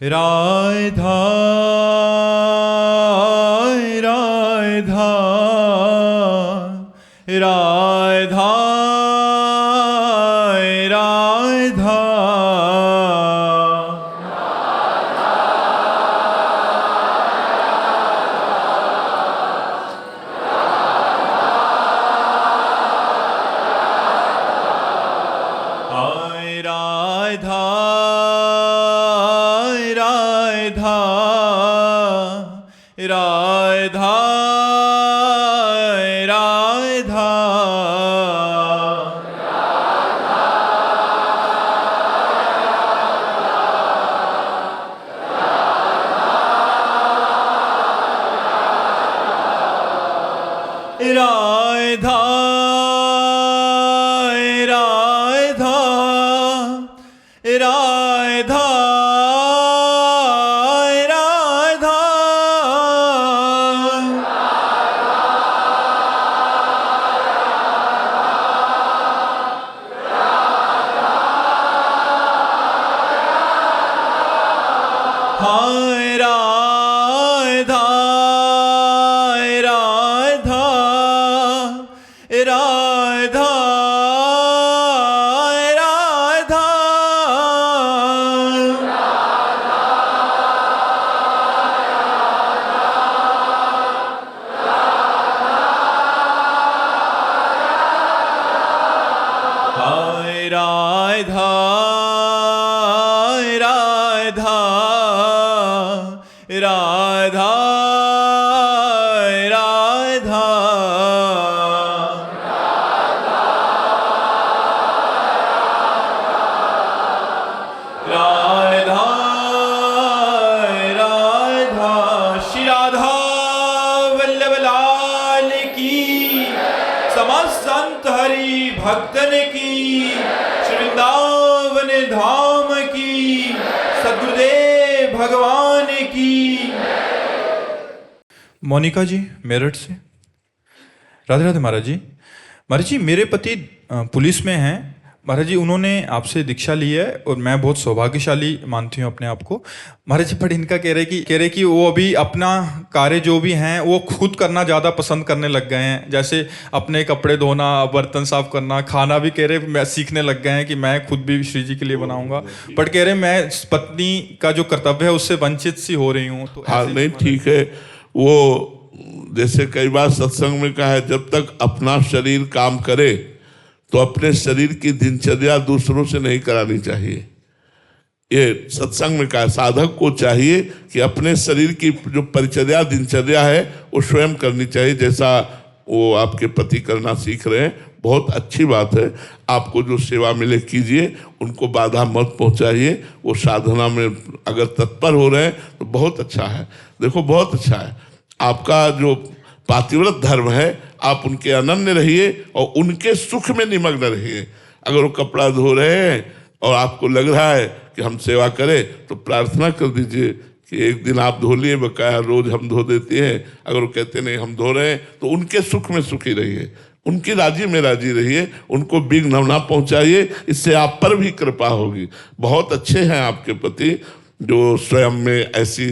राधा राधा राधा राधा राधा राधा राधा राधा राधा राधा राधा राधा हाय राधा राधा राधा राधा हाय राधा राधा राधा राधा राधा राधा श्री राधा वल्लभ लाल की, समस्त संत हरि भक्तन की, श्री वृंदावन धाम की, सद्गुरुदेव भगवान की। मोनिका जी मेरठ से। राधे राधे महाराज जी। महाराज जी मेरे पति पुलिस में हैं महाराज जी, उन्होंने आपसे दीक्षा ली है और मैं बहुत सौभाग्यशाली मानती हूँ अपने आप को महाराज जी। पर इनका कह रहे कि वो अभी अपना कार्य जो भी हैं वो खुद करना ज़्यादा पसंद करने लग गए हैं, जैसे अपने कपड़े धोना, बर्तन साफ करना, खाना भी कह रहे मैं सीखने लग गए हैं कि मैं खुद भी श्री जी के लिए बनाऊंगा। बट कह रहे मैं पत्नी का जो कर्तव्य है उससे वंचित सी हो रही हूँ। तो हाँ नहीं ठीक है, वो जैसे कई बार सत्संग में कहा है, जब तक अपना शरीर काम करे तो अपने शरीर की दिनचर्या दूसरों से नहीं करानी चाहिए। ये सत्संग में कहा, साधक को चाहिए कि अपने शरीर की जो परिचर्या दिनचर्या है वो स्वयं करनी चाहिए, जैसा वो आपके पति करना सीख रहे हैं। बहुत अच्छी बात है, आपको जो सेवा मिले कीजिए, उनको बाधा मत पहुंचाइए। वो साधना में अगर तत्पर हो रहे हैं तो बहुत अच्छा है। देखो बहुत अच्छा है, आपका जो पातिव्रत धर्म है आप उनके अनन्य रहिए और उनके सुख में निमग्न रहिए। अगर वो कपड़ा धो रहे हैं और आपको लग रहा है कि हम सेवा करें तो प्रार्थना कर दीजिए कि एक दिन आप धो लिए, बकाया रोज हम धो देते हैं। अगर वो कहते नहीं हम धो रहे हैं तो उनके सुख में सुखी रहिए, उनकी राजी में राजी रहिए, उनको विघ्न ना पहुंचाइए, इससे आप पर भी कृपा होगी। बहुत अच्छे हैं आपके पति जो स्वयं में ऐसी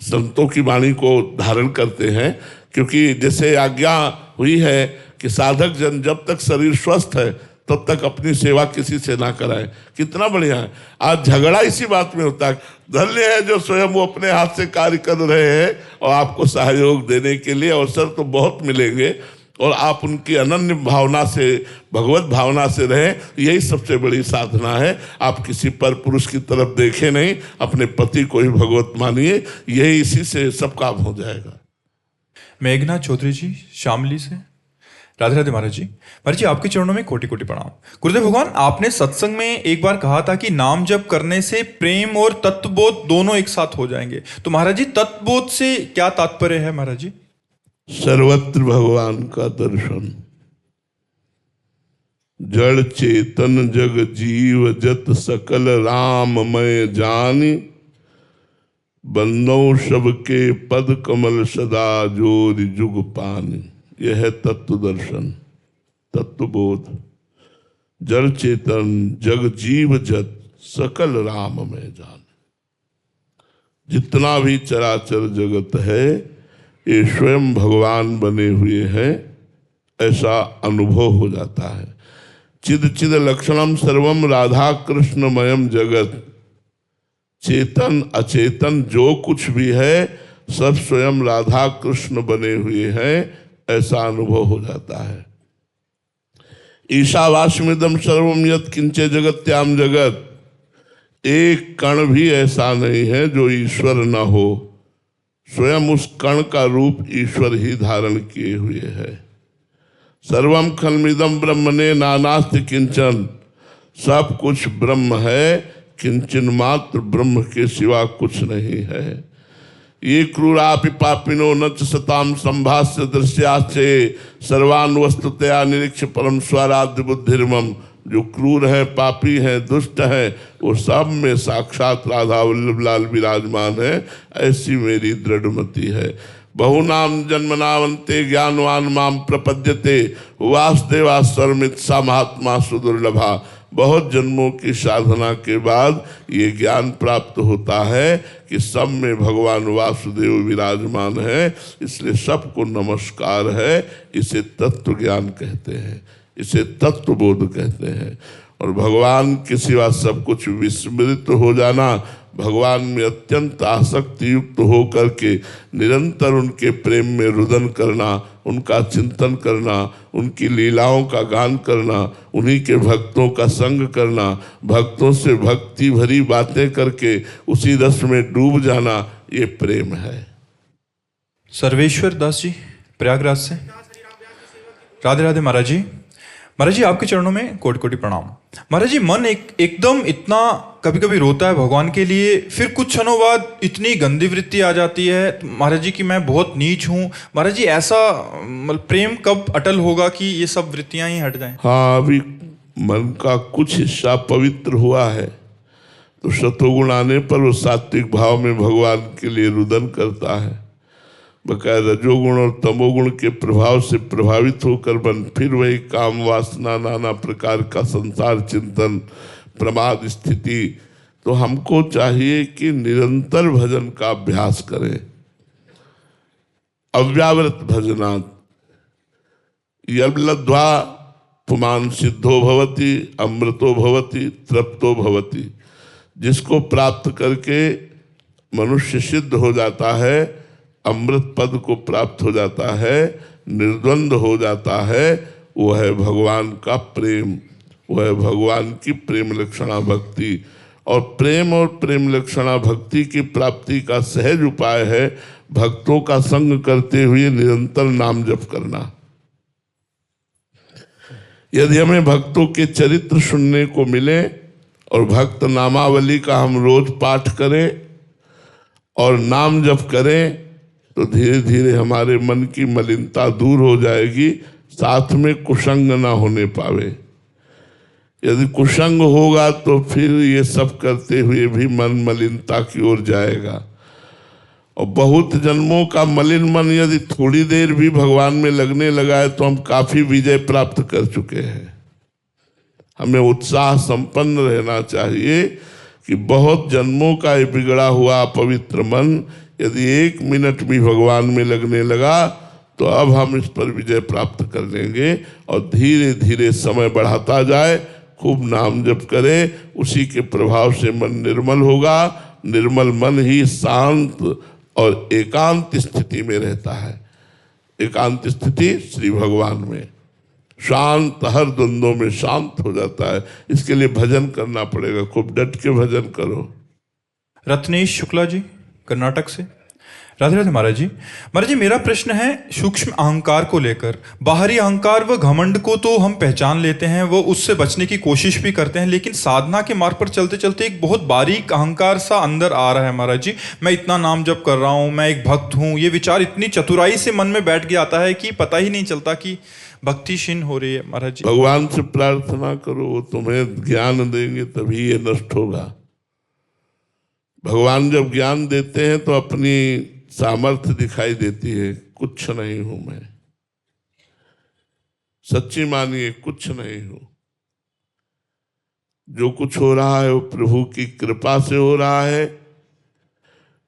संतों की वाणी को धारण करते हैं, क्योंकि जैसे आज्ञा हुई है कि साधक जन जब तक शरीर स्वस्थ है तब तक अपनी सेवा किसी से ना कराए। कितना बढ़िया है, आज झगड़ा इसी बात में होता है। धन्य है जो स्वयं वो अपने हाथ से कार्य कर रहे हैं और आपको सहयोग देने के लिए अवसर तो बहुत मिलेंगे, और आप उनकी अनन्य भावना से, भगवत भावना से रहें, यही सबसे बड़ी साधना है। आप किसी पर पुरुष की तरफ देखें नहीं, अपने पति को ही भगवत मानिए, यही इसी से सब काम हो जाएगा। मेघना चौधरी जी शामली से। राधे राधे महाराज जी। महाराज जी आपके चरणों में कोटि कोटि प्रणाम। गुरुदेव भगवान, आपने सत्संग में एक बार कहा था कि नाम जप करने से प्रेम और तत्वबोध दोनों एक साथ हो जाएंगे। तो महाराज जी तत्वबोध से क्या तात्पर्य है महाराज जी? सर्वत्र भगवान का दर्शन, जड़ चेतन जग जीव जत सकल राममय जानी, बंदो सबके पद कमल सदा जोरि जुग पानी। यह है तत्व दर्शन, तत्वबोध। जड़ चेतन जग जीव जत सकल राममय जानी। जितना भी चराचर जगत है ये स्वयं भगवान बने हुए हैं, ऐसा अनुभव हो जाता है। चिद चिद लक्षणम सर्वम राधा कृष्णमयम जगत, चेतन अचेतन जो कुछ भी है सब स्वयं राधा कृष्ण बने हुए हैं, ऐसा अनुभव हो जाता है। ईशावास्यमिदं सर्वम यत् किंचे जगत्याम जगत, एक कण भी ऐसा नहीं है जो ईश्वर न हो, स्वयं उस कण का रूप ईश्वर ही धारण किए हुए है। सर्वम खलमिदं ब्रह्मणे नानास्ति किंचन, सब कुछ ब्रह्म है, किंचन मात्र ब्रह्म के सिवा कुछ नहीं है। ये क्रूरापि पापिनो न च सताम संभाष्य दृश्याचे, सर्वान् वस्तुतया निरीक्ष परम स्वाराध्य बुद्धिर्मम, जो क्रूर है, पापी है, दुष्ट है, वो सब में साक्षात राधा वल्लभ लाल विराजमान है, ऐसी मेरी दृढ़मति है। बहुनाम जन्मनावंते ज्ञानवान माम प्रपद्यते, वासुदेवा सर्वमित सा महात्मा सुदुर्लभा। बहुत जन्मों की साधना के बाद ये ज्ञान प्राप्त होता है कि सब में भगवान वासुदेव विराजमान है, इसलिए सबको नमस्कार है। इसे तत्व ज्ञान कहते हैं, इसे तत्व बोध कहते हैं। और भगवान के सिवा सब कुछ विस्मृत हो जाना, भगवान में अत्यंत आसक्ति युक्त हो करके निरंतर उनके प्रेम में रुदन करना, उनका चिंतन करना, उनकी लीलाओं का गान करना, उन्हीं के भक्तों का संग करना, भक्तों से भक्ति भरी बातें करके उसी रस में डूब जाना, ये प्रेम है। सर्वेश्वर दास जी प्रयागराज से, राधे राधे महाराज जी। महाराज जी आपके चरणों में कोटि कोटि प्रणाम। महाराज जी मन एकदम इतना कभी कभी रोता है भगवान के लिए, फिर कुछ क्षणों बाद इतनी गंदी वृत्ति आ जाती है महाराज जी कि मैं बहुत नीच हूँ। महाराज जी ऐसा प्रेम कब अटल होगा कि ये सब वृत्तियां ही हट जाएं? हाँ, अभी मन का कुछ हिस्सा पवित्र हुआ है तो शतोगुण आने पर वो सात्विक भाव में भगवान के लिए रुदन करता है। बकाया रजोगुण और तमोगुण के प्रभाव से प्रभावित होकर मन फिर वही काम वासना, नाना प्रकार का संसार चिंतन, प्रमाद स्थिति। तो हमको चाहिए कि निरंतर भजन का अभ्यास करें, अव्यावृत भजनात् यल्लब्ध्वा पुमान सिद्धो भवति, अमृतो भवति, तृप्तो भवति। जिसको प्राप्त करके मनुष्य सिद्ध हो जाता है, अमृत पद को प्राप्त हो जाता है, निर्द्वंद हो जाता है, वो है भगवान का प्रेम, वो है भगवान की प्रेम लक्षणा भक्ति। और प्रेम लक्षणा भक्ति की प्राप्ति का सहज उपाय है भक्तों का संग करते हुए निरंतर नाम जप करना। यदि हमें भक्तों के चरित्र सुनने को मिले और भक्त नामावली का हम रोज पाठ करें और नाम जप करें तो धीरे धीरे हमारे मन की मलिनता दूर हो जाएगी, साथ में कुसंग ना होने पावे। यदि कुसंग होगा तो फिर ये सब करते हुए भी मन मलिनता की ओर जाएगा। और बहुत जन्मों का मलिन मन यदि थोड़ी देर भी भगवान में लगने लगा है तो हम काफी विजय प्राप्त कर चुके हैं। हमें उत्साह संपन्न रहना चाहिए कि बहुत जन्मों का ये बिगड़ा हुआ पवित्र मन यदि 1 मिनट भी भगवान में लगने लगा तो अब हम इस पर विजय प्राप्त कर लेंगे। और धीरे धीरे समय बढ़ाता जाए, खूब नाम जप करे, उसी के प्रभाव से मन निर्मल होगा। निर्मल मन ही शांत और एकांत स्थिति में रहता है। एकांत स्थिति श्री भगवान में, शांत, हर द्वंद्वों में शांत हो जाता है। इसके लिए भजन करना पड़ेगा, खूब डट के भजन करो। रत्नेश शुक्ला जी कर्नाटक से, राधे राधे महाराज जी। महाराज जी मेरा प्रश्न है सूक्ष्म अहंकार को लेकर। बाहरी अहंकार व घमंड को तो हम पहचान लेते हैं, वो उससे बचने की कोशिश भी करते हैं, लेकिन साधना के मार्ग पर चलते चलते एक बहुत बारीक अहंकार सा अंदर आ रहा है महाराज जी। मैं इतना नाम जप कर रहा हूँ, मैं एक भक्त हूँ, ये विचार इतनी चतुराई से मन में बैठ के आता है कि पता ही नहीं चलता कि भक्ति क्षीण हो रही है महाराज जी। भगवान से प्रार्थना करो, वो तुम्हें ज्ञान देंगे तभी ये नष्ट होगा। भगवान जब ज्ञान देते हैं तो अपनी सामर्थ्य दिखाई देती है, कुछ नहीं हूं मैं, सच्ची मानिए कुछ नहीं हूं। जो कुछ हो रहा है वो प्रभु की कृपा से हो रहा है।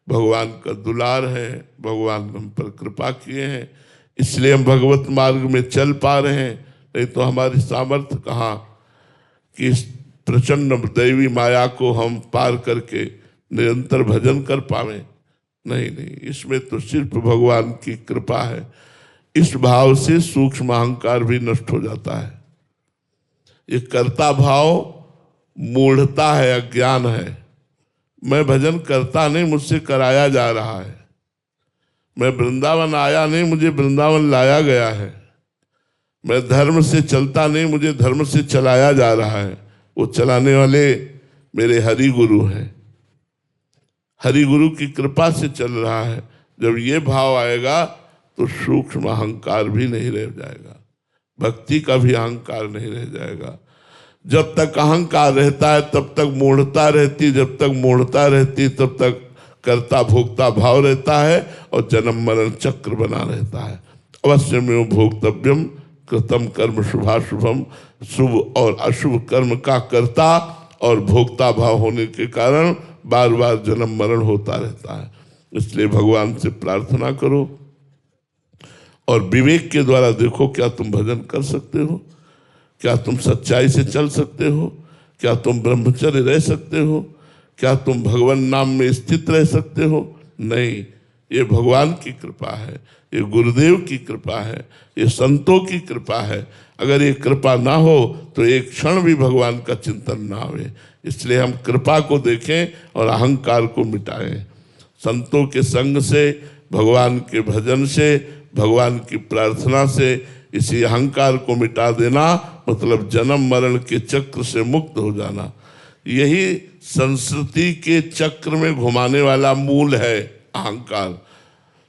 भगवान का दुलार है, भगवान हम पर कृपा किए हैं, इसलिए हम भगवत मार्ग में चल पा रहे हैं। नहीं तो हमारी सामर्थ्य कहाँ कि इस प्रचंड दैवी माया को हम पार करके निरंतर भजन कर पावे। नहीं नहीं, इसमें तो सिर्फ भगवान की कृपा है। इस भाव से सूक्ष्म अहंकार भी नष्ट हो जाता है। ये कर्ता भाव मूढ़ता है, अज्ञान है। मैं भजन करता नहीं, मुझसे कराया जा रहा है। मैं वृंदावन आया नहीं, मुझे वृंदावन लाया गया है। मैं धर्म से चलता नहीं, मुझे धर्म से चलाया जा रहा है। वो चलाने वाले मेरे हरि गुरु हैं। हरि गुरु की कृपा से चल रहा है। जब ये भाव आएगा तो सूक्ष्म अहंकार भी नहीं रह जाएगा, भक्ति का भी अहंकार नहीं रह जाएगा। जब तक अहंकार रहता है तब तक मूढ़ता रहती, जब तक मूढ़ता रहती तब तक कर्ता भोक्ता भाव रहता है और जन्म मरण चक्र बना रहता है। अवश्य में भोक्तव्यम कृतम कर्म शुभाशुभम, शुभ और अशुभ कर्म का कर्ता और भोक्ता भाव होने के कारण बार बार जन्म मरण होता रहता है। इसलिए भगवान से प्रार्थना करो और विवेक के द्वारा देखो, क्या तुम भजन कर सकते हो, क्या तुम सच्चाई से चल सकते हो, क्या तुम ब्रह्मचर्य रह सकते हो, क्या तुम भगवान नाम में स्थित रह सकते हो। नहीं, ये भगवान की कृपा है, ये गुरुदेव की कृपा है, ये संतों की कृपा है। अगर ये कृपा ना हो तो एक क्षण भी भगवान का चिंतन ना आवे। इसलिए हम कृपा को देखें और अहंकार को मिटाएं। संतों के संग से, भगवान के भजन से, भगवान की प्रार्थना से इसी अहंकार को मिटा देना मतलब जन्म मरण के चक्र से मुक्त हो जाना। यही संस्कृति के चक्र में घुमाने वाला मूल है अहंकार।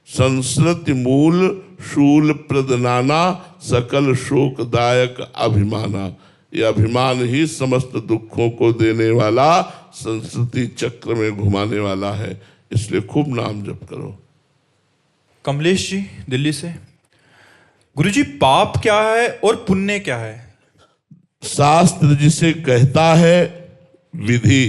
संस्कृति मूल शूल प्रदनाना, सकल शोकदायक अभिमाना। ये अभिमान ही समस्त दुखों को देने वाला, संस्कृति चक्र में घुमाने वाला है। इसलिए खूब नाम जप करो। कमलेश जी दिल्ली से, गुरुजी पाप क्या है और पुण्य क्या है? शास्त्र जिसे कहता है विधि,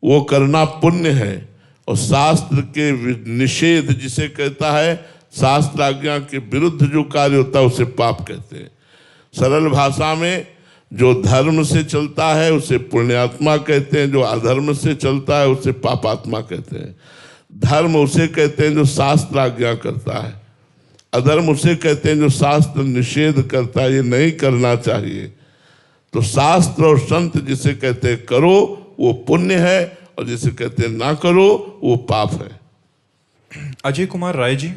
वो करना पुण्य है, और शास्त्र के निषेध जिसे कहता है, शास्त्र आज्ञा के विरुद्ध जो कार्य होता है उसे पाप कहते हैं। सरल भाषा में जो धर्म से चलता है उसे पुण्यात्मा कहते हैं, जो अधर्म से चलता है उसे पापात्मा कहते हैं। धर्म उसे कहते हैं जो शास्त्र आज्ञा करता है, अधर्म उसे कहते हैं जो शास्त्र निषेध करता है, ये नहीं करना चाहिए। तो शास्त्र और संत जिसे कहते हैं करो वो पुण्य है, और जिसे कहते हैं ना करो वो पाप है। अजय कुमार राय जी,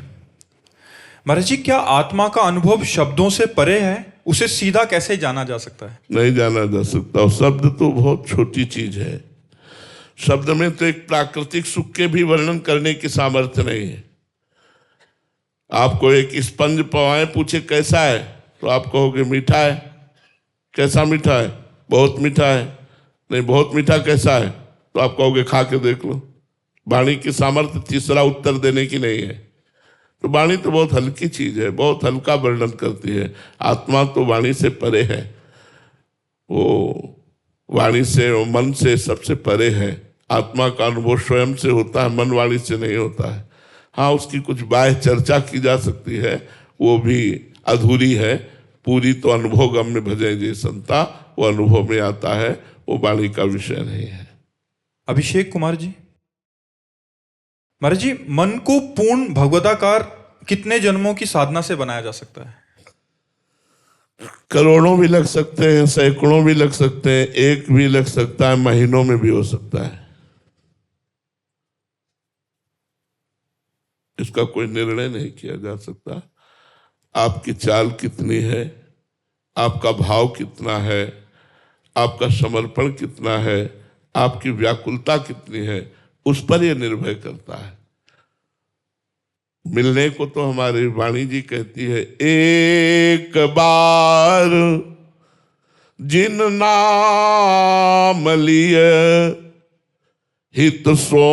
महाराज जी क्या आत्मा का अनुभव शब्दों से परे है? उसे सीधा कैसे जाना जा सकता है? नहीं जाना जा सकता। और शब्द तो बहुत छोटी चीज है। शब्द में तो एक प्राकृतिक सुख के भी वर्णन करने की सामर्थ्य नहीं है। आपको एक स्पंज पवाए पूछे कैसा है, तो आप कहोगे मीठा है। कैसा मीठा है? बहुत मीठा है। नहीं, बहुत मीठा कैसा है? तो आप कहोगे खा के देख लो। वाणी की सामर्थ्य तीसरा उत्तर देने की नहीं है। तो वाणी तो बहुत हल्की चीज है, बहुत हल्का वर्णन करती है। आत्मा तो वाणी से परे है, वो वाणी से और मन से सबसे परे है। आत्मा का अनुभव स्वयं से होता है, मन वाणी से नहीं होता है। हाँ, उसकी कुछ बाह्य चर्चा की जा सकती है, वो भी अधूरी है। पूरी तो अनुभव गम्य भजे जे संता, वो अनुभव में आता है, वो वाणी का विषय नहीं है। अभिषेक कुमार जी, महाराज जी मन को पूर्ण भगवदाकार कितने जन्मों की साधना से बनाया जा सकता है? करोड़ों भी लग सकते हैं, सैकड़ों भी लग सकते हैं, एक भी लग सकता है, महीनों में भी हो सकता है। इसका कोई निर्णय नहीं किया जा सकता। आपकी चाल कितनी है, आपका भाव कितना है, आपका समर्पण कितना है, आपकी व्याकुलता कितनी है, उस पर यह निर्भर करता है। मिलने को तो हमारी वाणी जी कहती है, एक बार जिन नाम लिए हित सो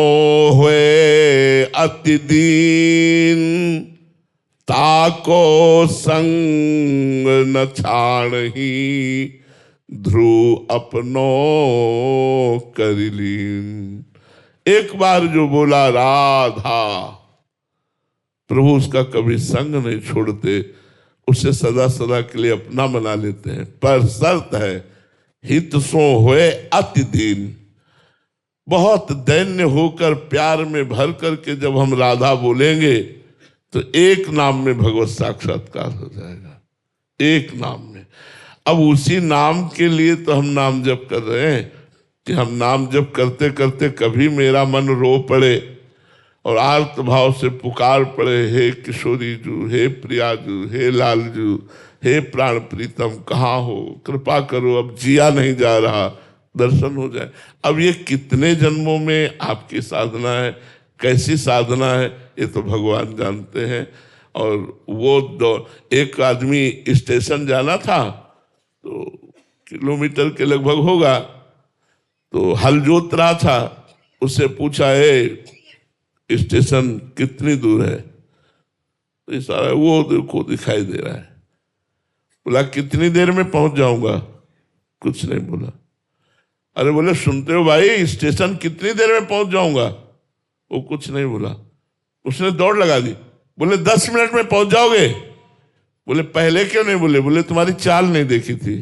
हुए अति दीन, ताको संग न छाणही ध्रुव अपनो करिलीन। एक बार जो बोला राधा, प्रभु उसका कभी संग नहीं छोड़ते, उसे सदा सदा के लिए अपना बना लेते हैं। पर शर्त है, हित सो होए अति दीन। बहुत दैन्य होकर प्यार में भर करके जब हम राधा बोलेंगे तो एक नाम में भगवत साक्षात्कार हो जाएगा, एक नाम में। अब उसी नाम के लिए तो हम नाम जप कर रहे हैं कि हम नाम जप करते करते कभी मेरा मन रो पड़े और आर्त भाव से पुकार पड़े, हे किशोरी जू, हे प्रिया जू, हे लाल जू, हे प्राण प्रीतम, कहाँ हो, कृपा करो, अब जिया नहीं जा रहा, दर्शन हो जाए। अब ये कितने जन्मों में आपकी साधना है, कैसी साधना है, ये तो भगवान जानते हैं। और वो एक आदमी स्टेशन जाना था, तो किलोमीटर के लगभग होगा, तो हल जोत रहा था। उससे पूछा, है स्टेशन कितनी दूर है? तो इशारा वो देखो दिखाई दे रहा है। बोला कितनी देर में पहुंच जाऊंगा? कुछ नहीं बोला। अरे बोले सुनते हो भाई, स्टेशन कितनी देर में पहुंच जाऊंगा? वो कुछ नहीं बोला। उसने दौड़ लगा दी, बोले 10 मिनट में पहुंच जाओगे। बोले पहले क्यों नहीं बोले? बोले तुम्हारी चाल नहीं देखी थी।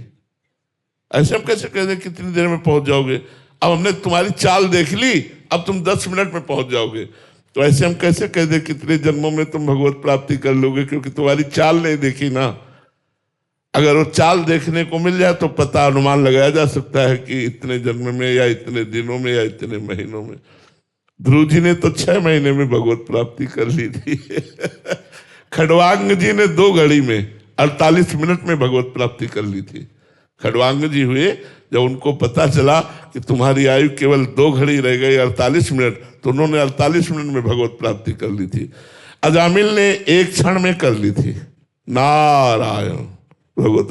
ऐसे हम कैसे कह दे कितनी देर में पहुंच जाओगे? अब हमने तुम्हारी चाल देख ली, अब तुम 10 मिनट में पहुंच जाओगे। तो ऐसे हम कैसे कह दे कितने जन्मों में तुम भगवत प्राप्ति कर लोगे, क्योंकि तुम्हारी चाल नहीं देखी ना। अगर वो चाल देखने को मिल जाए तो पता अनुमान लगाया जा सकता है कि इतने जन्म में या इतने दिनों में या इतने महीनों में। ध्रुव जी ने तो 6 महीने में भगवत प्राप्ति कर ली थी। खड़वांग जी ने 2 घड़ी में 48 मिनट में भगवत प्राप्ति कर ली थी। खड़वांग जी हुए, जब उनको पता चला कि तुम्हारी आयु केवल 2 घड़ी रह गई 48 मिनट, तो उन्होंने 48 मिनट में भगवत प्राप्ति कर ली थी। अजामिल ने 1 क्षण में कर ली थी। नारायण भगवत।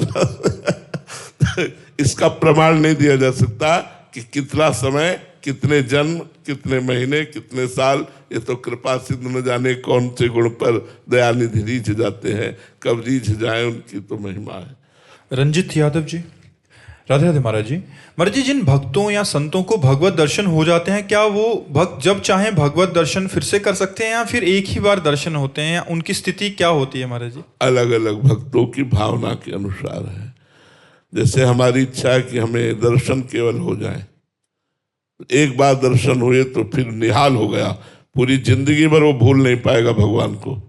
इसका प्रमाण नहीं दिया जा सकता कि कितना समय, कितने जन्म, कितने महीने, कितने साल। ये तो कृपा सिद्ध न जाने कौन से गुण पर दयानिधि रीझ जाते हैं, कब रीझ जाए उनकी तो महिमा है। रंजित यादव जी, राधे राधे महाराज जी। महाराज जी, जिन भक्तों या संतों को भगवत दर्शन हो जाते हैं, क्या वो भक्त जब चाहें भगवत दर्शन फिर से कर सकते हैं, या फिर एक ही बार दर्शन होते हैं, या उनकी स्थिति क्या होती है महाराज जी? अलग अलग भक्तों की भावना के अनुसार है। जैसे हमारी इच्छा है कि हमें दर्शन केवल हो जाए, एक बार दर्शन हुए तो फिर निहाल हो गया, पूरी जिंदगी भर वो भूल नहीं पाएगा भगवान को।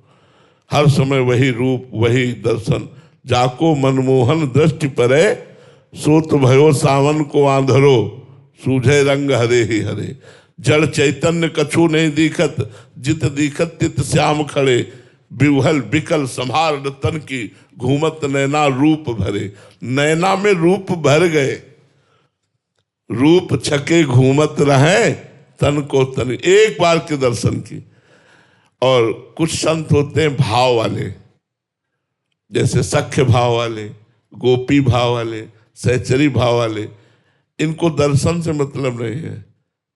हर समय वही रूप, वही दर्शन। जाको मनमोहन दृष्टि परे, सोत भयो सावन को आंधरो, सूझे रंग हरे ही हरे। जड़ चैतन्य कछु नहीं दिखत, जित दिखत तित श्याम खड़े। बिवहल बिकल संहार तन की, घूमत नैना रूप भरे। नैना में रूप भर गए, रूप छके घूमत रहे, तन को तन। एक बार के दर्शन की। और कुछ संत होते हैं भाव वाले, जैसे सख्य भाव वाले, गोपी भाव वाले, सहचरी भाव वाले। इनको दर्शन से मतलब नहीं है,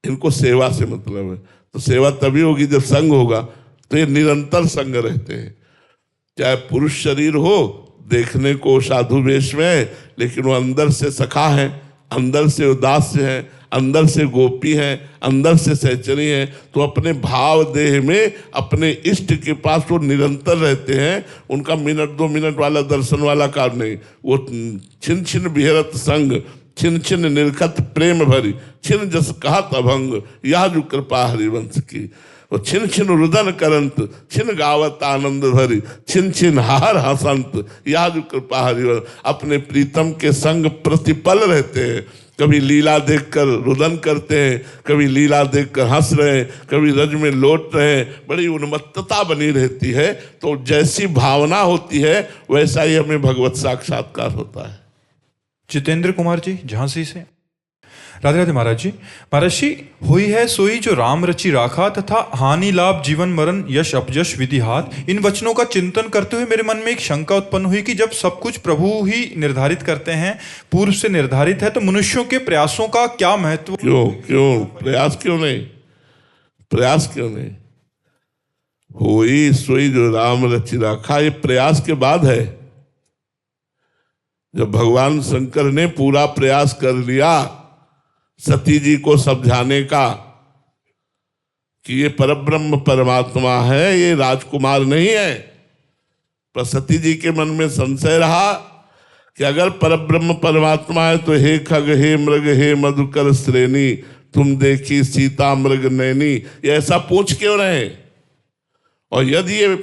इनको सेवा से मतलब है। तो सेवा तभी होगी जब संग होगा। तो ये निरंतर संग रहते हैं। चाहे पुरुष शरीर हो, देखने को साधु वेश में है, लेकिन वो अंदर से सखा है, अंदर से उदास है, अंदर से गोपी है, अंदर से सहचरी है। तो अपने भाव देह में अपने इष्ट के पास वो निरंतर रहते हैं। उनका मिनट 2 मिनट वाला दर्शन वाला कार्य नहीं। वो छिन छिन बिहरत संग, छिन छिन निरखत प्रेम भरी। छिन जस कहत अभंग, यह जो कृपा हरिवंश की। वो छिन छिन रुदन करंत, छिन गावत आनंद भरी। छिन छिन हर हसंत, यह जो कृपा हरिवंश। अपने प्रीतम के संग प्रतिपल रहते हैं। कभी लीला देखकर रुदन करते हैं, कभी लीला देखकर हंस रहे हैं, कभी रज में लौट रहे हैं। बड़ी उन्मत्तता बनी रहती है। तो जैसी भावना होती है वैसा ही हमें भगवत साक्षात्कार होता है। जितेंद्र कुमार जी, झांसी से। राधे राधे महाराज जी। महाराज जी, हुई है सोई जो राम रचि राखा, तथा हानि लाभ जीवन मरण यश अपयश विधि हाथ। इन वचनों का चिंतन करते हुए मेरे मन में एक शंका उत्पन्न हुई कि जब सब कुछ प्रभु ही निर्धारित करते हैं, पूर्व से निर्धारित है, तो मनुष्यों के प्रयासों का क्या महत्व? क्यों प्रयास क्यों नहीं? प्रयास क्यों नहीं? हुई सोई जो राम रचि राखा, ये प्रयास के बाद है। जब भगवान शंकर ने पूरा प्रयास कर लिया सती जी को समझाने का, कि ये परब्रह्म परमात्मा है, ये राजकुमार नहीं है। पर सती जी के मन में संशय रहा कि अगर परब्रह्म परमात्मा है तो हे खग हे मृग हे मधुकर श्रेणी तुम देखी सीता मृग नैनी, ये ऐसा पूछ क्यों रहे? और यदि ये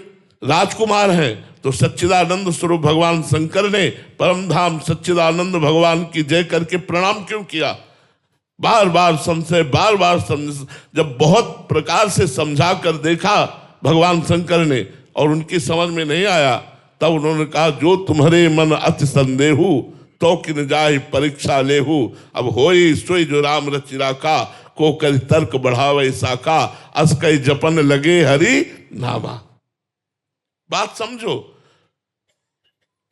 राजकुमार है तो सच्चिदानंद स्वरूप भगवान शंकर ने परम धाम सच्चिदानंद भगवान की जय करके प्रणाम क्यों किया? बार बार संशय, बार बार जब बहुत प्रकार से समझा कर देखा भगवान शंकर ने और उनकी समझ में नहीं आया, तब उन्होंने कहा जो तुम्हारे मन अति संदेहु तो किन जाहि परीक्षा लेहु, अब होई सोई जो राम रचिरा का को कर तर्क बढ़ावे साका अस कई जपन लगे हरि नामा। बात समझो,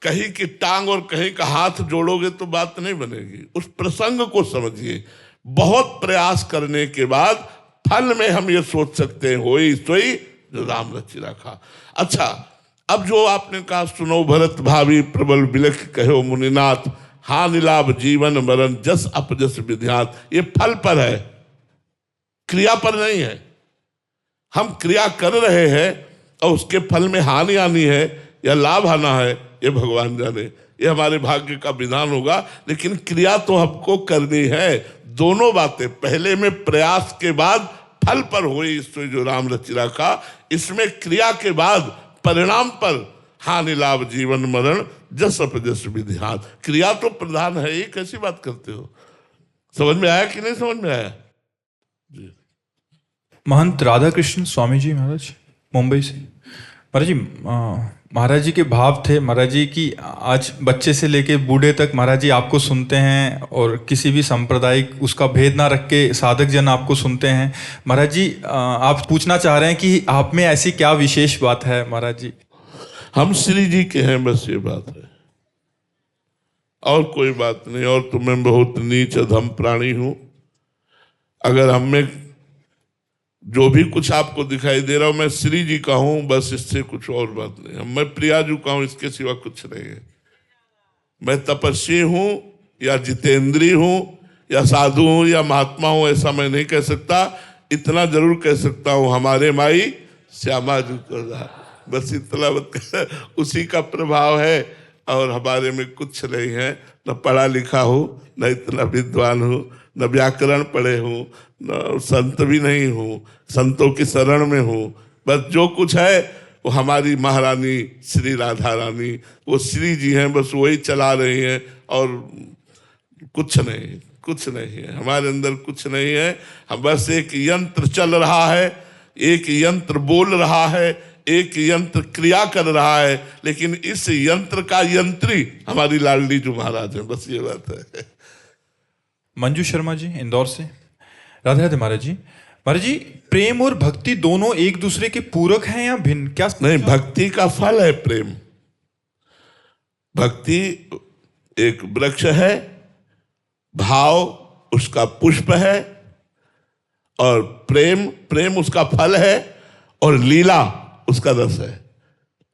कहीं की टांग और कहीं का हाथ जोड़ोगे तो बात नहीं बनेगी। उस प्रसंग को समझिए। बहुत प्रयास करने के बाद फल में हम ये सोच सकते हैं होई सोई जो राम रचि रखा। अच्छा, अब जो आपने कहा सुनो भरत भावी प्रबल बिलख कहो मुनिनाथ, हानि लाभ जीवन मरण जस अपजस विध्यात, ये फल पर है, क्रिया पर नहीं है। हम क्रिया कर रहे हैं और उसके फल में हानि आनी है या लाभ आना है, ये भगवान जाने, ये हमारे भाग्य का विधान होगा। लेकिन क्रिया तो हमको करनी है। दोनों बातें, पहले में प्रयास के बाद फल पर हुई जो राम रचि रखा, इसमें क्रिया के बाद परिणाम पर हानि लाभ जीवन मरण जस अपजस विध्यात, क्रिया तो प्रधान है। ये कैसी बात करते हो? समझ में आया कि नहीं समझ में आया? जी। महंत राधा कृष्ण स्वामी जी महाराज मुंबई से। महाराज जी, महाराज जी के भाव थे महाराज जी की आज बच्चे से लेके बूढ़े तक महाराज जी आपको सुनते हैं और किसी भी सांप्रदायिक उसका भेद ना रख के साधक जन आपको सुनते हैं। महाराज जी, आप पूछना चाह रहे हैं कि आप में ऐसी क्या विशेष बात है महाराज जी? हम श्री जी के हैं, बस ये बात है और कोई बात नहीं। और तो मैं बहुत नीच अधम प्राणी हूं। अगर हम में जो भी कुछ आपको दिखाई दे रहा हूं मैं श्री जी का हूं, बस इससे कुछ और बात नहीं। मैं प्रियाजू का हूं, इसके सिवा कुछ नहीं है। मैं तपस्वी हूं या जितेंद्री हूं या साधु हूं या महात्मा हूं, ऐसा मैं नहीं कह सकता। इतना जरूर कह सकता हूं हमारे माई श्यामा जी को, बस इतना उसी का प्रभाव है और हमारे में कुछ नहीं है। न पढ़ा लिखा हूं, न इतना विद्वान हूं, न व्याकरण पढ़े हूं, न संत भी नहीं हूं, संतों की शरण में हूं। बस जो कुछ है वो हमारी महारानी श्री राधा रानी, वो श्री जी हैं, बस वही चला रही हैं और कुछ नहीं, कुछ नहीं है हमारे अंदर, कुछ नहीं है। हम बस एक यंत्र चल रहा है, एक यंत्र बोल रहा है, एक यंत्र क्रिया कर रहा है, लेकिन इस यंत्र का यंत्री हमारी लाडली जो महाराज है, बस ये बात है। मंजू शर्मा जी इंदौर से। राधे राधे महाराज जी। महाराज जी, प्रेम और भक्ति दोनों एक दूसरे के पूरक हैं या भिन्न? क्या नहीं, भक्ति का फल है प्रेम। भक्ति एक वृक्ष है, भाव उसका पुष्प है, और प्रेम उसका फल है, और लीला उसका रस है।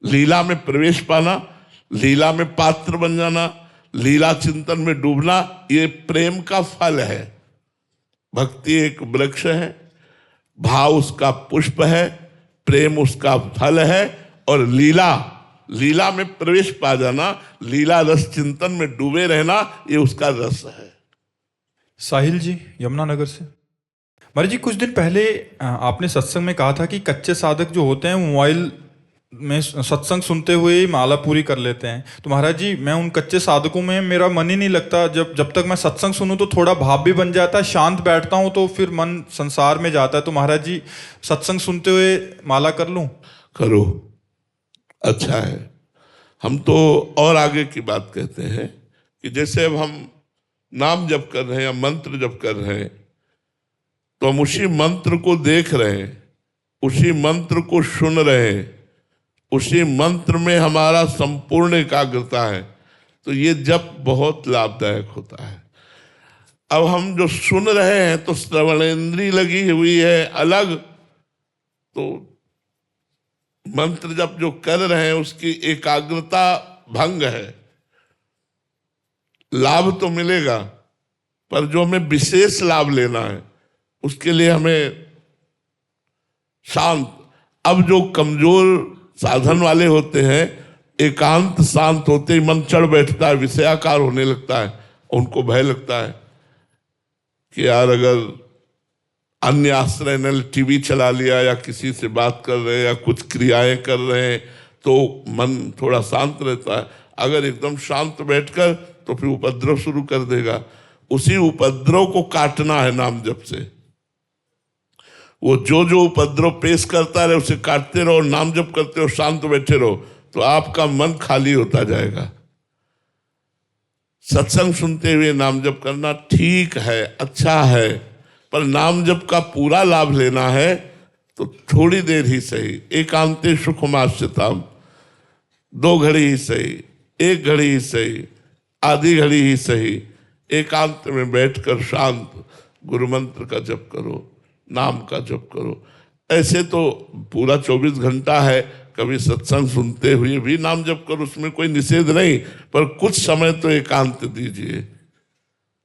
लीला में प्रवेश पाना, लीला में पात्र बन जाना, लीला चिंतन में डूबना, ये प्रेम का फल है। भक्ति एक वृक्ष है, भाव उसका पुष्प है, प्रेम उसका फल है, और लीला में प्रवेश पा जाना, लीला रस चिंतन में डूबे रहना, ये उसका रस है। साहिल जी यमुनानगर से। महाराज जी, कुछ दिन पहले आपने सत्संग में कहा था कि कच्चे साधक जो होते हैं मोबाइल में सत्संग सुनते हुए ही माला पूरी कर लेते हैं। तो महाराज जी, मैं उन कच्चे साधकों में मेरा मन ही नहीं लगता। जब तक मैं सत्संग सुनूं तो थोड़ा भाव भी बन जाता है, शांत बैठता हूं तो फिर मन संसार में जाता है। तो महाराज जी, सत्संग सुनते हुए माला कर लूं? करो, अच्छा है। हम तो और आगे की बात कहते हैं कि जैसे अब हम नाम जप कर रहे हैं या मंत्र जप कर रहे हैं, तो हम उसी मंत्र को देख रहे हैं, उसी मंत्र को सुन रहे हैं, उसी मंत्र में हमारा संपूर्ण एकाग्रता है। तो ये जप बहुत लाभदायक होता है। अब हम जो सुन रहे हैं तो श्रवणेंद्री लगी हुई है अलग, तो मंत्र जप जो कर रहे हैं उसकी एकाग्रता भंग है। लाभ तो मिलेगा, पर जो हमें विशेष लाभ लेना है उसके लिए हमें शांत। अब जो कमजोर साधन वाले होते हैं, एकांत शांत होते ही मन चढ़ बैठता है, विषयाकार होने लगता है, उनको भय लगता है कि यार अगर अन्य आश्रय ने टीवी चला लिया या किसी से बात कर रहे हैं या कुछ क्रियाएं कर रहे हैं तो मन थोड़ा शांत रहता है। अगर एकदम शांत बैठकर तो फिर उपद्रव शुरू कर देगा। उसी उपद्रव को काटना है नाम जप से। वो जो जो उपद्रव पेश करता रहे उसे काटते रहो, नाम जप करते रहो, शांत बैठे रहो, तो आपका मन खाली होता जाएगा। सत्संग सुनते हुए नाम जप करना ठीक है, अच्छा है, पर नाम जप का पूरा लाभ लेना है तो थोड़ी देर ही सही, एकांते सुखमाश्यताम, 2 घड़ी ही सही, 1 घड़ी ही सही, आधी घड़ी ही सही, एकांत में बैठकर शांत गुरु मंत्र का जप करो, नाम का जप करो। ऐसे तो पूरा 24 घंटा है, कभी सत्संग सुनते हुए भी नाम जप करो, उसमें कोई निषेध नहीं, पर कुछ समय तो एकांत दीजिए।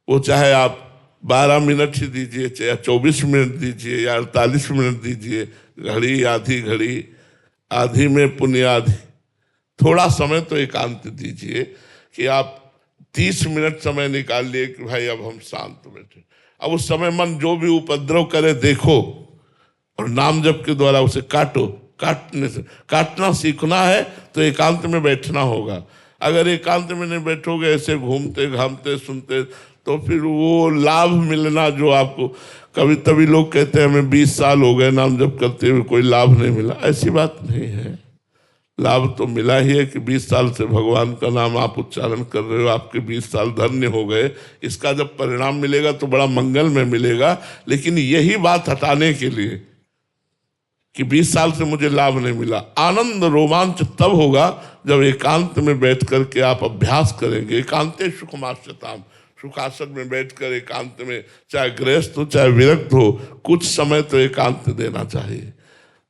वो चाहे आप 12 मिनट ही दीजिए, चाहे 24 मिनट दीजिए या 48 मिनट दीजिए, घड़ी आधी घड़ी, आधी में पुण्य आधी, थोड़ा समय तो एकांत दीजिए कि आप 30 मिनट समय निकाल लिए कि भाई अब हम शांत बैठे। अब उस समय मन जो भी उपद्रव करे देखो और नाम जप के द्वारा उसे काटो। काटना सीखना है तो एकांत में बैठना होगा। अगर एकांत में नहीं बैठोगे, ऐसे घूमते घामते सुनते, तो फिर वो लाभ मिलना जो आपको, कभी तभी लोग कहते हैं हमें 20 साल हो गए नाम जप करते हुए कोई लाभ नहीं मिला। ऐसी बात नहीं है, लाभ तो मिला ही है कि 20 साल से भगवान का नाम आप उच्चारण कर रहे हो, आपके 20 साल धन्य हो गए। इसका जब परिणाम मिलेगा तो बड़ा मंगल में मिलेगा। लेकिन यही बात हटाने के लिए कि 20 साल से मुझे लाभ नहीं मिला, आनंद रोमांच तब होगा जब एकांत में बैठ करके आप अभ्यास करेंगे। एकांते सुखमाश्यताम, सुखासन में बैठकर एकांत में, चाहे गृहस्थ हो चाहे विरक्त हो, कुछ समय तो एकांत देना चाहिए।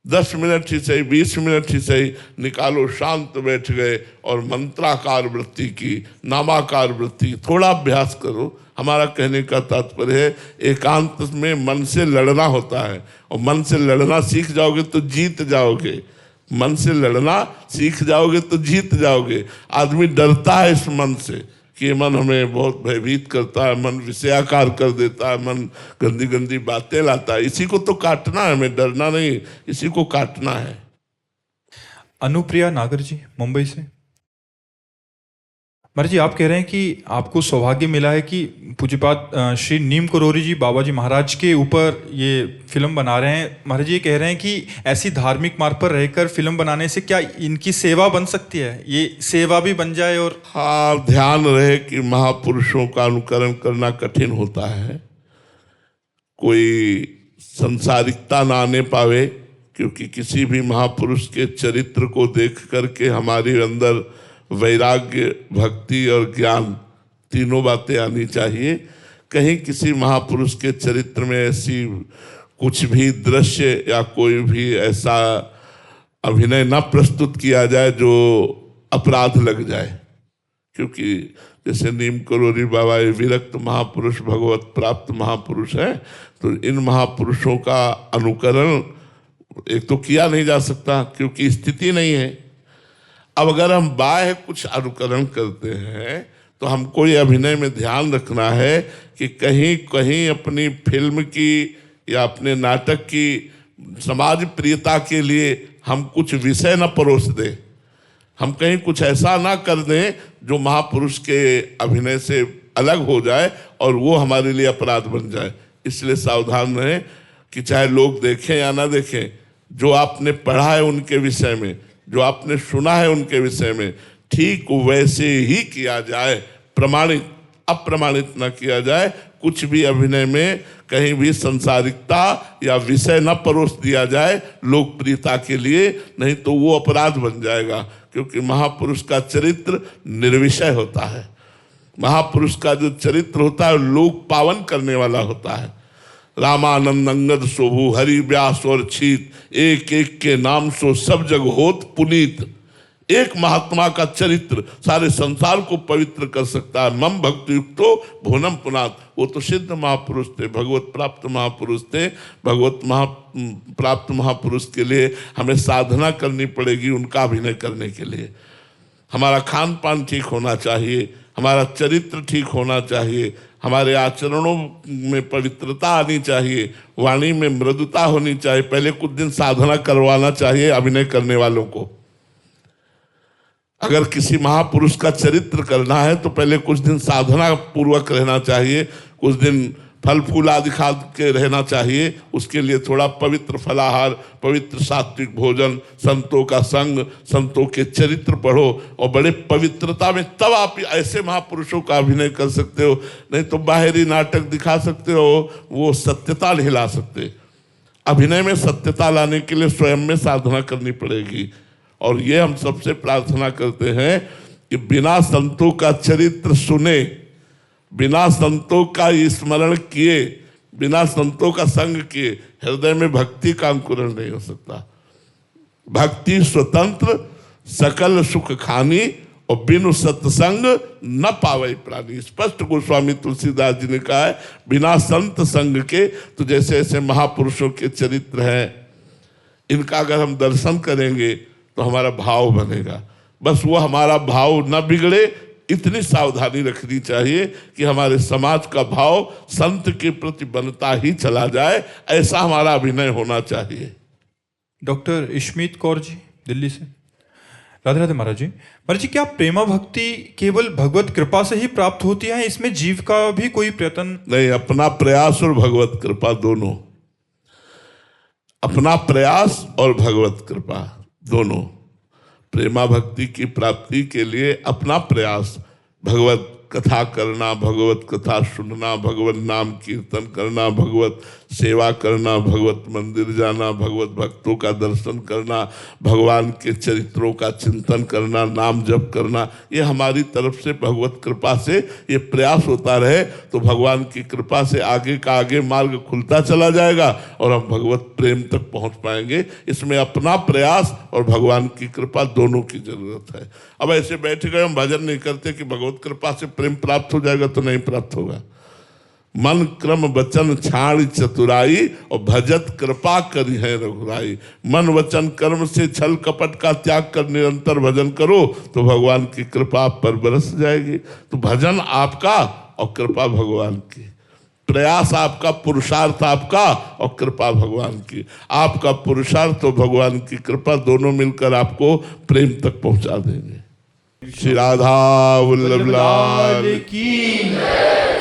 10 मिनट ही सही, 20 मिनट ही सही निकालो, शांत बैठ गए और मंत्राकार वृत्ति की, नामाकार वृत्ति, थोड़ा अभ्यास करो। हमारा कहने का तात्पर्य है एकांत में मन से लड़ना होता है, और मन से लड़ना सीख जाओगे तो जीत जाओगे। मन से लड़ना सीख जाओगे तो जीत जाओगे। आदमी डरता है इस मन से कि ये मन हमें बहुत भयभीत करता है, मन विषयाकार कर देता है, मन गंदी गंदी बातें लाता है। इसी को तो काटना है, हमें डरना नहीं, इसी को काटना है। अनुप्रिया नागर जी मुंबई से। महाराज जी, आप कह रहे हैं कि आपको सौभाग्य मिला है कि पूज्यपाद श्री नीम करोरी जी बाबा जी महाराज के ऊपर ये फिल्म बना रहे हैं। महाराज जी ये कह रहे हैं कि ऐसी धार्मिक मार्ग पर रहकर फिल्म बनाने से क्या इनकी सेवा बन सकती है, ये सेवा भी बन जाए? और हाँ, ध्यान रहे कि महापुरुषों का अनुकरण करना कठिन होता है, कोई संसारिकता ना आने पावे, क्योंकि किसी भी महापुरुष के चरित्र को देख करके हमारे अंदर वैराग्य, भक्ति और ज्ञान तीनों बातें आनी चाहिए। कहीं किसी महापुरुष के चरित्र में ऐसी कुछ भी दृश्य या कोई भी ऐसा अभिनय न प्रस्तुत किया जाए जो अपराध लग जाए, क्योंकि जैसे नीम करोरी बाबा विरक्त महापुरुष, भगवत प्राप्त महापुरुष हैं, तो इन महापुरुषों का अनुकरण एक तो किया नहीं जा सकता क्योंकि स्थिति नहीं है। अब अगर हम बाह्य कुछ अनुकरण करते हैं तो हमको ये अभिनय में ध्यान रखना है कि कहीं कहीं अपनी फिल्म की या अपने नाटक की समाज प्रियता के लिए हम कुछ विषय न परोस दें, हम कहीं कुछ ऐसा ना कर दें जो महापुरुष के अभिनय से अलग हो जाए और वो हमारे लिए अपराध बन जाए। इसलिए सावधान रहें कि चाहे लोग देखें या ना देखें, जो आपने पढ़ा है उनके विषय में, जो आपने सुना है उनके विषय में, ठीक वैसे ही किया जाए, प्रमाणित अप्रमाणित न किया जाए। कुछ भी अभिनय में कहीं भी संसारिकता या विषय न परोस दिया जाए लोकप्रियता के लिए, नहीं तो वो अपराध बन जाएगा। क्योंकि महापुरुष का चरित्र निर्विषय होता है, महापुरुष का जो चरित्र होता है लोक पावन करने वाला होता है। रामानंद अंगद शोभु, हरि व्यास और छीत, एक एक के नाम सो सब जग होत पुनीत। एक महात्मा का चरित्र सारे संसार को पवित्र कर सकता है। मम भक्ति युक्तो भुवनम पुनात, वो तो सिद्ध महापुरुष थे, भगवत प्राप्त महापुरुष थे। भगवत प्राप्त महापुरुष के लिए हमें साधना करनी पड़ेगी उनका अभिनय करने के लिए। हमारा खान पान ठीक होना चाहिए, हमारा चरित्र ठीक होना चाहिए, हमारे आचरणों में पवित्रता आनी चाहिए, वाणी में मृदुता होनी चाहिए। पहले कुछ दिन साधना करवाना चाहिए अभिनय करने वालों को। अगर किसी महापुरुष का चरित्र करना है तो पहले कुछ दिन साधना पूर्वक रहना चाहिए, कुछ दिन फल फूल आदि खा के रहना चाहिए। उसके लिए थोड़ा पवित्र फलाहार, पवित्र सात्विक भोजन, संतों का संग, संतों के चरित्र पढ़ो और बड़े पवित्रता में, तब आप ऐसे महापुरुषों का अभिनय कर सकते हो। नहीं तो बाहरी नाटक दिखा सकते हो, वो सत्यता नहीं ला सकते। अभिनय में सत्यता लाने के लिए स्वयं में साधना करनी पड़ेगी। और ये हम सबसे प्रार्थना करते हैं कि बिना संतों का चरित्र सुने, बिना संतों का स्मरण किए, बिना संतों का संग किए हृदय में भक्ति का अंकुरण नहीं हो सकता। भक्ति स्वतंत्र सकल सुख खानी और बिनु सत्संग न पावे प्राणी। स्पष्ट गोस्वामी तुलसीदास जी ने कहा है, बिना संत संग के तो जैसे ऐसे महापुरुषों के चरित्र हैं, इनका अगर हम दर्शन करेंगे तो हमारा भाव बनेगा। बस वो हमारा भाव न बिगड़े, इतनी सावधानी रखनी चाहिए कि हमारे समाज का भाव संत के प्रति बनता ही चला जाए, ऐसा हमारा अभिनय होना चाहिए। डॉक्टर इश्मीत कौर जी दिल्ली से। राधे राधे महाराज जी। महाराज जी, क्या प्रेमा भक्ति केवल भगवत कृपा से ही प्राप्त होती है, इसमें जीव का भी कोई प्रयत्न? नहीं, अपना प्रयास और भगवत कृपा दोनों, अपना प्रयास और भगवत कृपा दोनों। प्रेमा भक्ति की प्राप्ति के लिए अपना प्रयास, भगवत कथा करना, भगवत कथा सुनना, भगवत नाम कीर्तन करना, भगवत सेवा करना, भगवत मंदिर जाना, भगवत भक्तों का दर्शन करना, भगवान के चरित्रों का चिंतन करना, नाम जप करना, ये हमारी तरफ से भगवत कृपा से ये प्रयास होता रहे तो भगवान की कृपा से आगे का आगे मार्ग खुलता चला जाएगा और हम भगवत प्रेम तक पहुंच पाएंगे। इसमें अपना प्रयास और भगवान की कृपा दोनों की जरूरत है। अब ऐसे बैठ गए हम भजन नहीं करते कि भगवत कृपा से प्रेम प्राप्त हो जाएगा, तो नहीं प्राप्त होगा। मन क्रम वचन छाड़ चतुराई और भजत कृपा करी है रघुराई। मन वचन कर्म से छल कपट का त्याग कर निरंतर भजन करो तो भगवान की कृपा आप पर बरस जाएगी। तो भजन आपका और कृपा भगवान की, प्रयास आपका, पुरुषार्थ आपका और कृपा भगवान की। आपका पुरुषार्थ और भगवान की कृपा दोनों मिलकर आपको प्रेम तक पहुंचा देंगे। श्री राधा वल्लभ लाल की।